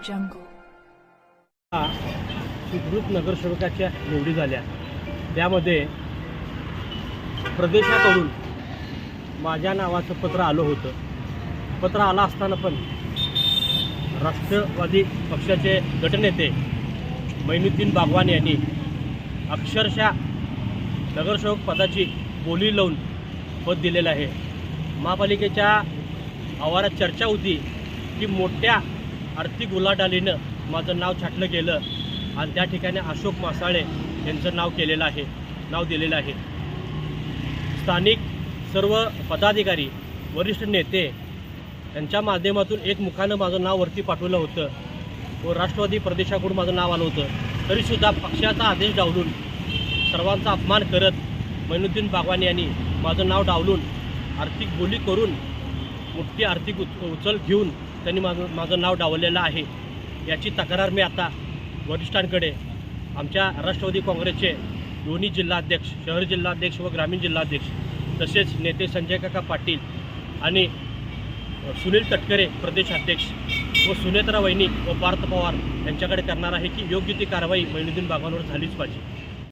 jungle. सुखरूप नगरसेवकाच्या निवडी झाल्या त्यामध्ये प्रदेशाकडून माझ्या नावाचं पत्र आलं होतं। पत्र आलं असताना पण राष्ट्रवादी पक्षाचे गटनेते मैनुद्दीन बागवान यांनी अक्षरशः नगरसेवक पदाची बोली लावून पद दिलेलं आहे। महापालिकेच्या आवारात चर्चा होती की मोठ्या आर्थिक उलाढालीनं माझं नाव छाटलं गेलं आणि त्या ठिकाणी अशोक मासाळे यांचं नाव दिलेलं आहे। स्थानिक सर्व पदाधिकारी वरिष्ठ नेते यांच्या माध्यमातून एक मुखानं माझं नाव वरती पाठवलं होतं व राष्ट्रवादी प्रदेशाकडून माझं नाव आलं होतं। तरीसुद्धा पक्षाचा आदेश डावलून सर्वांचा अपमान करत मैनुद्दीन बागवान यांनी माझं नाव डावलून आर्थिक बोली करून मोठी आर्थिक उचल घेऊन त्यांनी माझं नाव डावललेलं आहे। याची तक्रार मी आता वरिष्ठांकडे आमच्या राष्ट्रवादी काँग्रेसचे दोन्ही जिल्हाध्यक्ष, शहर जिल्हाध्यक्ष व ग्रामीण जिल्हाध्यक्ष तसेच नेते संजय काका पाटील आणि सुनील तटकरे प्रदेशाध्यक्ष व सुनेत्रा वहिनी व पार्थ पवार यांच्याकडे करणार आहे की योग्य ती कारवाई मैनुद्दीन बागवानवर झालीच पाहिजे।